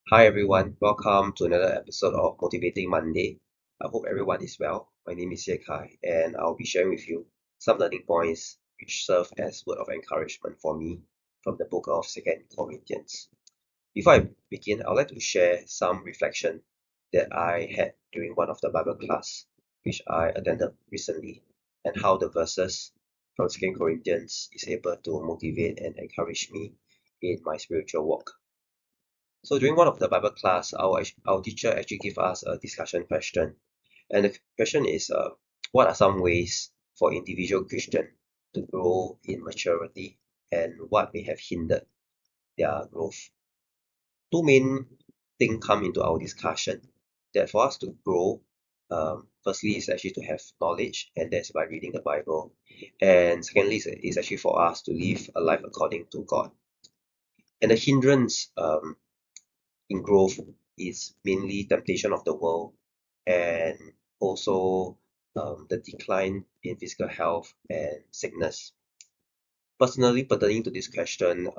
Hi everyone, welcome to another episode of Motivating Monday. I hope everyone is well. My name is Yekai and I'll be sharing with you some learning points which serve as word of encouragement for me from the book of 2nd Corinthians. Before I begin, I'd like to share some reflection that I had during one of the Bible class which I attended recently, and how the verses from 2nd Corinthians is able to motivate and encourage me in my spiritual walk. So during one of the Bible class, our teacher actually gave us a discussion question. And the question is, what are some ways for individual Christian to grow in maturity, and what may have hindered their growth? Two main things come into our discussion. That for us to grow, firstly is actually to have knowledge, and that's by reading the Bible. And secondly is actually for us to live a life according to God. And the hindrance in growth is mainly temptation of the world, and also the decline in physical health and sickness. Personally, pertaining to this question,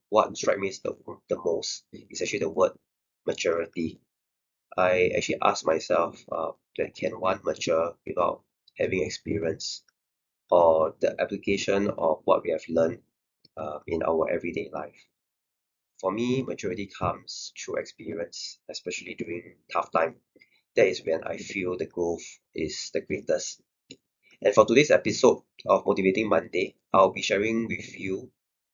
what strikes me the most is actually the word maturity. I actually ask myself that can one mature without having experience, or the application of what we have learned in our everyday life. For me, maturity comes through experience, especially during tough time. That is when I feel the growth is the greatest. And for today's episode of Motivating Monday, I'll be sharing with you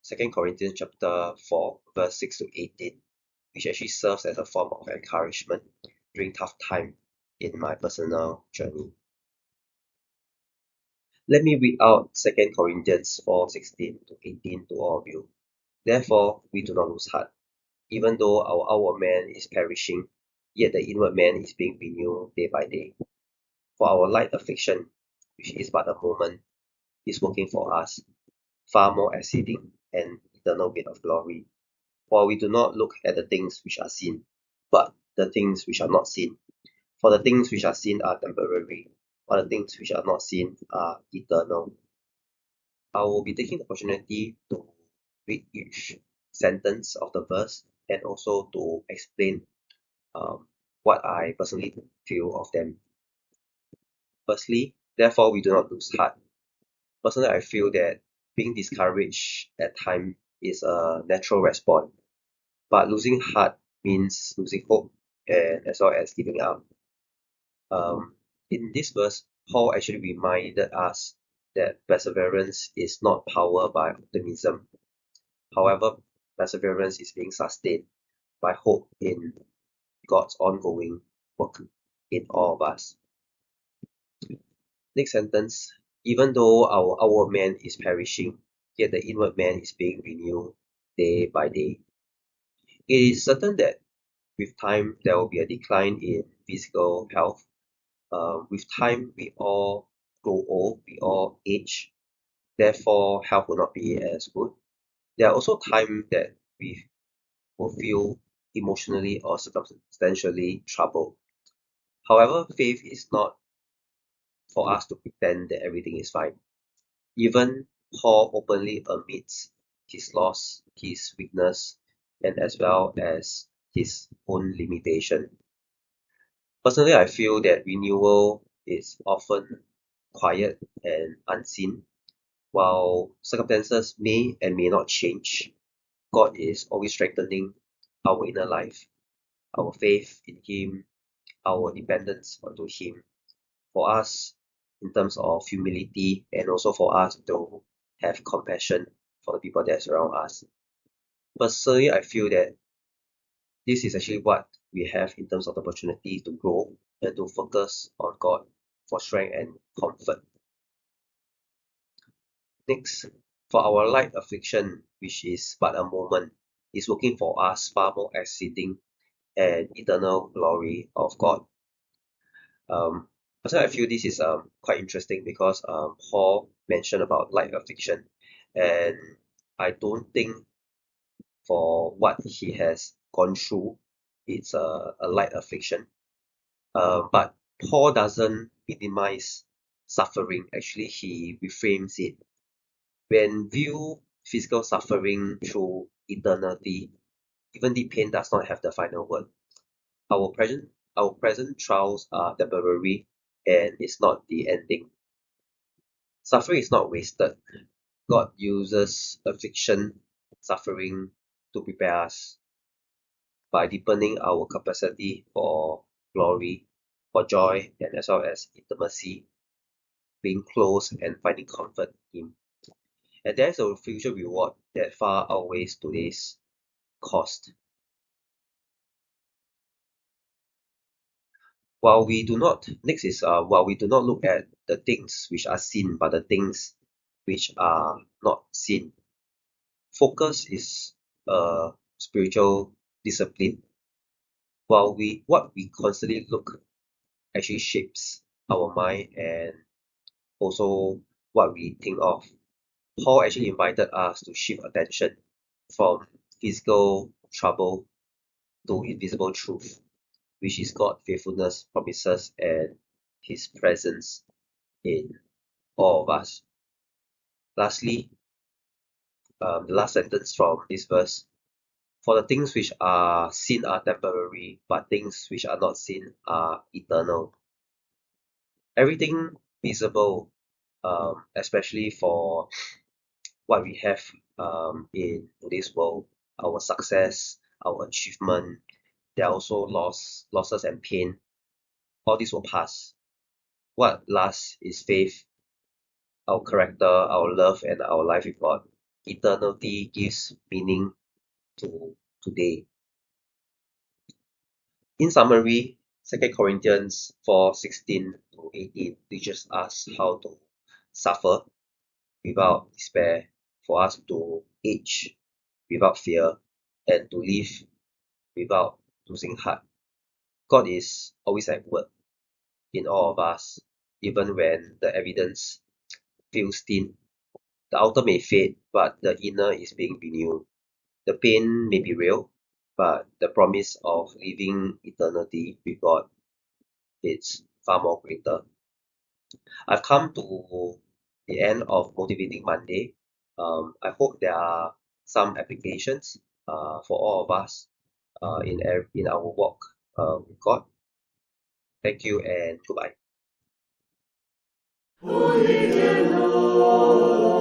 2nd Corinthians chapter 4, verse 6 to 18, which actually serves as a form of encouragement during tough time in my personal journey. Let me read out 2nd Corinthians 4:16 to 18 to all of you. Therefore, we do not lose heart. Even though our outward man is perishing, yet the inward man is being renewed day by day. For our light affliction, which is but a moment, is working for us, far more exceeding an eternal weight of glory. For we do not look at the things which are seen, but the things which are not seen. For the things which are seen are temporary, while the things which are not seen are eternal. I will be taking the opportunity to read each sentence of the verse, and also to explain what I personally feel of them. Firstly, therefore we do not lose heart. Personally, I feel that being discouraged at times is a natural response, but losing heart means losing hope, and as well as giving up. In this verse, Paul actually reminded us that perseverance is not powered by optimism. However, perseverance is being sustained by hope in God's ongoing work in all of us. Next sentence, even though our outward man is perishing, yet the inward man is being renewed day by day. It is certain that with time there will be a decline in physical health. With time we all grow old, we all age, therefore health will not be as good. There are also times that we will feel emotionally or circumstantially troubled. However, faith is not for us to pretend that everything is fine. Even Paul openly admits his loss, his weakness, and as well as his own limitation. Personally, I feel that renewal is often quiet and unseen. While circumstances may and may not change, God is always strengthening our inner life, our faith in Him, our dependence onto Him, for us in terms of humility, and also for us to have compassion for the people that surround us. Personally, I feel that this is actually what we have in terms of the opportunity to grow and to focus on God for strength and comfort. Next, for our light affliction, which is but a moment, is working for us far more exceeding and eternal glory of God. Um, Personally, I feel this is quite interesting because Paul mentioned about light affliction, and I don't think for what he has gone through, it's a light affliction. But Paul doesn't minimize suffering. Actually, he reframes it. When view physical suffering through eternity, Even the pain does not have the final word. Our present trials are temporary and is not the ending. Suffering is not wasted. God uses affliction, suffering to prepare us by deepening our capacity for glory, for joy, and as well as intimacy, being close and finding comfort in Him. And there's a future reward that far outweighs today's cost. While we do not look at the things which are seen, but the things which are not seen. Focus is a spiritual discipline. What we constantly look actually shapes our mind and also what we think of. Paul actually invited us to shift attention from physical trouble to invisible truth, which is God's faithfulness, promises, and His presence in all of us. Lastly, the last sentence from this verse: for the things which are seen are temporary, but things which are not seen are eternal. Everything visible, especially for what we have in today's world, our success, our achievement, there are also losses and pain. All this will pass. What lasts is faith, our character, our love, and our life with God. Eternity gives meaning to today. In summary, 2 Corinthians 4:16-18 teaches us how to suffer without despair, for us to age without fear, and to live without losing heart. God is always at work in all of us, even when the evidence feels thin. The outer may fade, but the inner is being renewed. The pain may be real, but the promise of living eternity with God is far more greater. I've come to the end of Motivating Monday. I hope there are some applications for all of us in our walk with God. Thank you and goodbye. Holy and holy.